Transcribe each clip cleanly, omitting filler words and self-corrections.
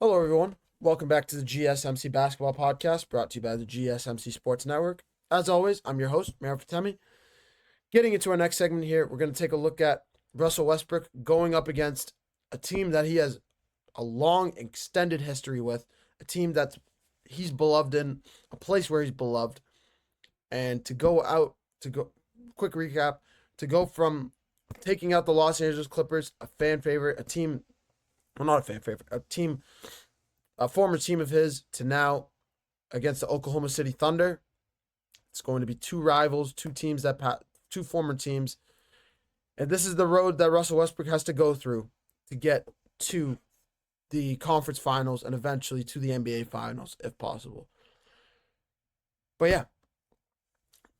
Hello, everyone. Welcome back to the GSMC Basketball Podcast, brought to you by the GSMC Sports Network. As always, I'm your host, Mayor Fatemi. Getting into our next segment here, we're going to take a look at Russell Westbrook going up against a team that he has a long, extended history with, a team that he's beloved in, a place where he's beloved. And quick recap, to go from taking out the Los Angeles Clippers, a fan favorite, a team, well, not a fan favorite, a former team of his, to now against the Oklahoma City Thunder. It's going to be two rivals, two former teams, and this is the road that Russell Westbrook has to go through to get to the conference finals and eventually to the NBA finals, if possible. But yeah,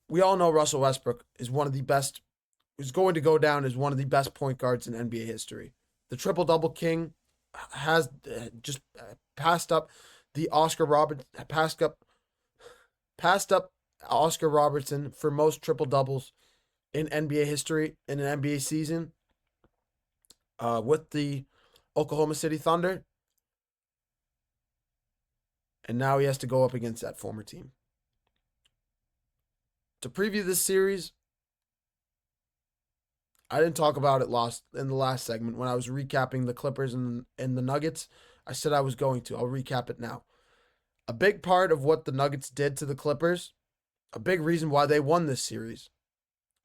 we all know Russell Westbrook is going to go down as one of the best point guards in NBA history. The triple-double king has just passed up Oscar Robertson for most triple doubles in NBA history in an NBA season with the Oklahoma City Thunder, and now he has to go up against that former team. To preview this series, I didn't talk about it in the last segment when I was recapping the Clippers and the Nuggets. I said I was going to. I'll recap it now. A big part of what the Nuggets did to the Clippers, a big reason why they won this series,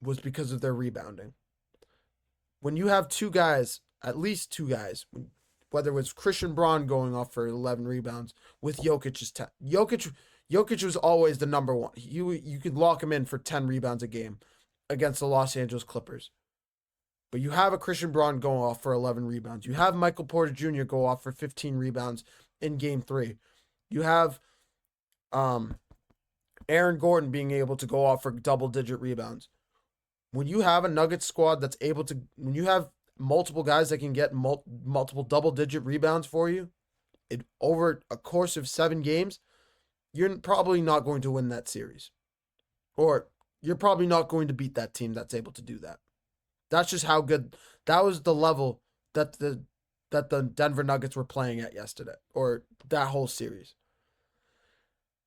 was because of their rebounding. When you have two guys, at least two guys, whether it was Christian Braun going off for 11 rebounds with Jokic's 10. Jokic was always the number one. You could lock him in for 10 rebounds a game against the Los Angeles Clippers. But you have a Christian Braun going off for 11 rebounds. You have Michael Porter Jr. go off for 15 rebounds in Game 3. You have Aaron Gordon being able to go off for double-digit rebounds. When you have a Nuggets squad that's able to, when you have multiple guys that can get multiple double-digit rebounds for you, over a course of 7 games, you're probably not going to win that series. Or you're probably not going to beat that team that's able to do that. That's just how good, that was the level that the Denver Nuggets were playing at yesterday, or that whole series.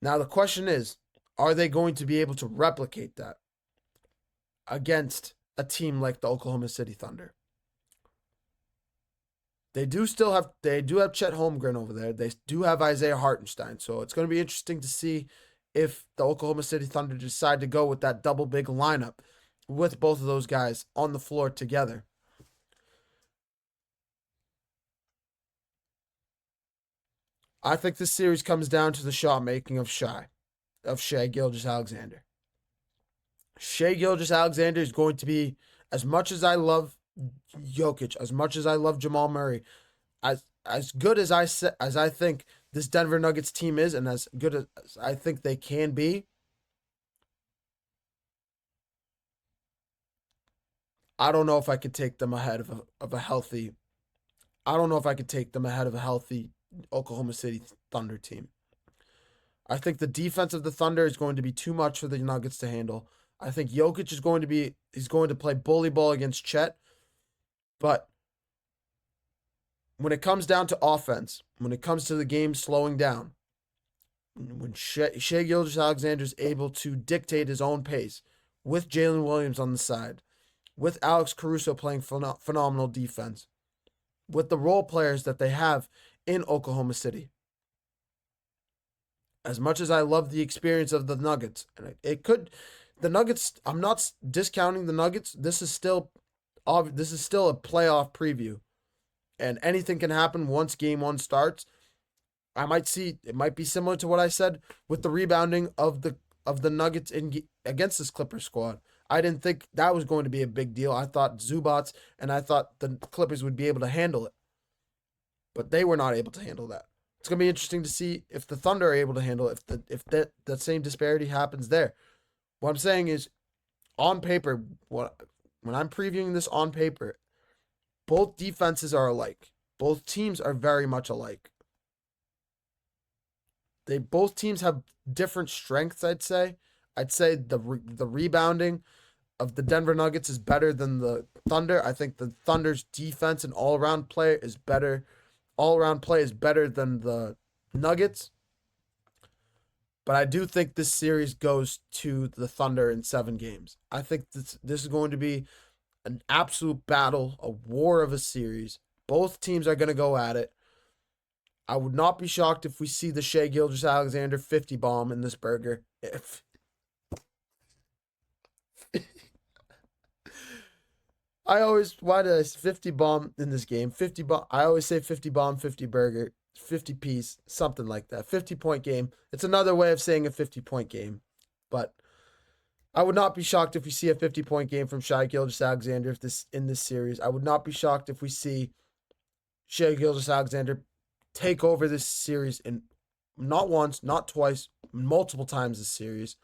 Now the question is, are they going to be able to replicate that against a team like the Oklahoma City Thunder? They do have Chet Holmgren over there. They do have Isaiah Hartenstein. So it's going to be interesting to see if the Oklahoma City Thunder decide to go with that double big lineup with both of those guys on the floor together. I think this series comes down to the shot making of Shai Gilgeous-Alexander. Shai Gilgeous-Alexander is going to be, as much as I love Jokic, as much as I love Jamal Murray, as good as I think this Denver Nuggets team is, and as good as I think they can be, I don't know if I could take them ahead of a healthy. I don't know if I could take them ahead of a healthy Oklahoma City Thunder team. I think the defense of the Thunder is going to be too much for the Nuggets to handle. I think Jokic is going to play bully ball against Chet, but when it comes down to offense, when it comes to the game slowing down, when Shai Gilgeous-Alexander is able to dictate his own pace with Jalen Williams on the side, with Alex Caruso playing phenomenal defense, with the role players that they have in Oklahoma City. As much as I love the experience of the Nuggets, and the Nuggets, I'm not discounting the Nuggets. This is still a playoff preview, and anything can happen once Game 1 starts. It might be similar to what I said with the rebounding of the Nuggets against this Clippers squad. I didn't think that was going to be a big deal. I thought Zubats and I thought the Clippers would be able to handle it. But they were not able to handle that. It's going to be interesting to see if the Thunder are able to handle it, if that same disparity happens there. What I'm saying is, on paper, when I'm previewing this on paper, both defenses are alike. Both teams are very much alike. Both teams have different strengths, I'd say. I'd say the rebounding of the Denver Nuggets is better than the Thunder. I think the Thunder's defense and all-around play is better all-around play is better than the Nuggets. But I do think this series goes to the Thunder in 7 games. I think this is going to be an absolute battle, a war of a series. Both teams are going to go at it. I would not be shocked if we see the Shai Gilgeous-Alexander 50 bomb in this burger. If why did I say 50 bomb in this game? 50 bomb. I always say 50 bomb, 50 burger, 50 piece, something like that. 50-point game. It's another way of saying a 50-point game. But I would not be shocked if we see a 50-point game from Shai Gilgeous-Alexander in this series. I would not be shocked if we see Shai Gilgeous-Alexander take over this series in not once, not twice, multiple times this series.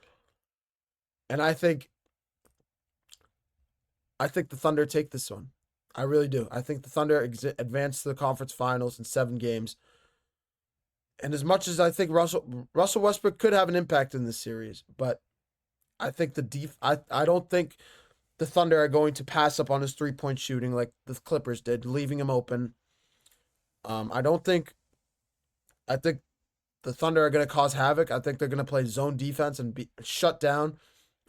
And I think the Thunder take this one. I really do. I think the Thunder advance to the conference finals in 7 games. And as much as I think Russell Westbrook could have an impact in this series, but I think I don't think the Thunder are going to pass up on his 3-point shooting like the Clippers did, leaving him open. I think the Thunder are going to cause havoc. I think they're going to play zone defense and shut down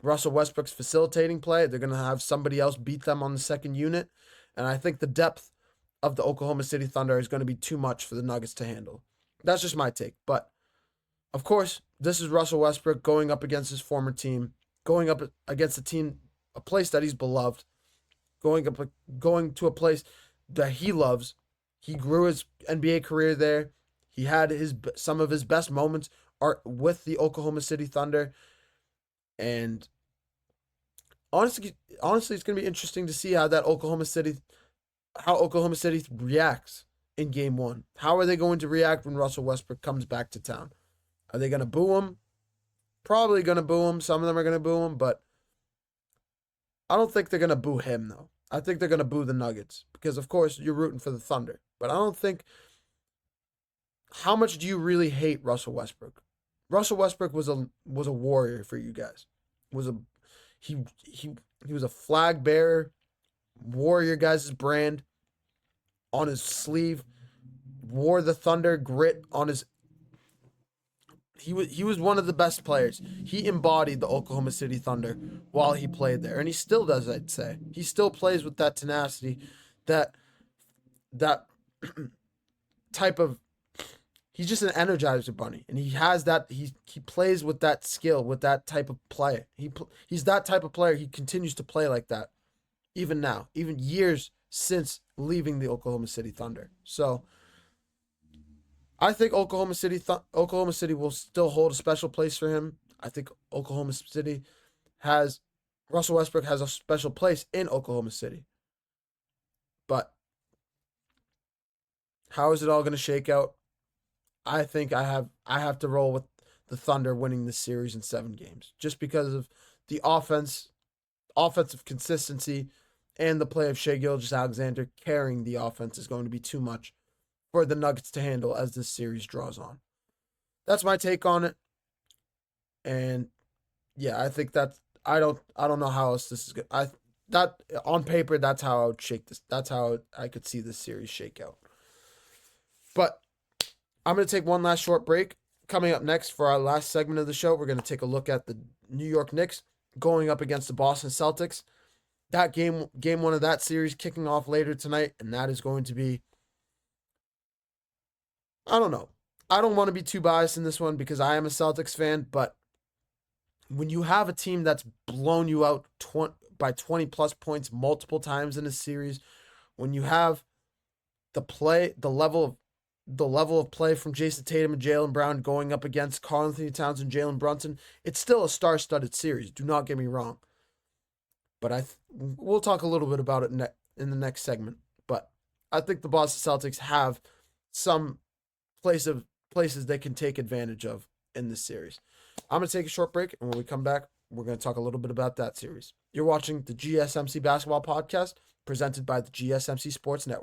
Russell Westbrook's facilitating play. They're going to have somebody else beat them on the second unit. And I think the depth of the Oklahoma City Thunder is going to be too much for the Nuggets to handle. That's just my take. But, of course, this is Russell Westbrook going up against his former team, going up against a place that he's beloved, going to a place that he loves. He grew his NBA career there. He had some of his best moments are with the Oklahoma City Thunder. And honestly, it's going to be interesting to see how Oklahoma City reacts in Game 1. How are they going to react when Russell Westbrook comes back to town? Are they going to boo him? Probably going to boo him. Some of them are going to boo him, but I don't think they're going to boo him, though. I think they're going to boo the Nuggets because, of course, you're rooting for the Thunder. But I don't think... How much do you really hate Russell Westbrook? Russell Westbrook was a warrior for you guys. He was a flag bearer, wore your guys' brand on his sleeve, wore the Thunder grit on his... He was one of the best players. He embodied the Oklahoma City Thunder while he played there. And he still does, I'd say. He still plays with that tenacity, that type of... He's just an energizer bunny, and he has that. He plays with that skill, with that type of play. He's that type of player. He continues to play like that, even now, even years since leaving the Oklahoma City Thunder. So, I think Oklahoma City will still hold a special place for him. I think Russell Westbrook has a special place in Oklahoma City. But how is it all going to shake out? I think I have to roll with the Thunder winning this series in 7 games just because of the offensive consistency, and the play of Shai Gilgeous-Alexander carrying the offense is going to be too much for the Nuggets to handle as this series draws on. That's my take on it. And yeah, I think I don't know how else this is good. On paper, that's how I would shake this. That's how I could see this series shake out. But I'm going to take one last short break. Coming up next for our last segment of the show, we're going to take a look at the New York Knicks going up against the Boston Celtics. That game 1 of that series kicking off later tonight, and that is going to be... I don't know. I don't want to be too biased in this one because I am a Celtics fan, but when you have a team that's blown you out by 20-plus points multiple times in a series, when you have the level of play from Jason Tatum and Jaylen Brown going up against Karl-Anthony Towns and Jalen Brunson, it's still a star-studded series. Do not get me wrong. But we'll talk a little bit about it in the next segment. But I think the Boston Celtics have some places they can take advantage of in this series. I'm going to take a short break, and when we come back, we're going to talk a little bit about that series. You're watching the GSMC Basketball Podcast, presented by the GSMC Sports Network.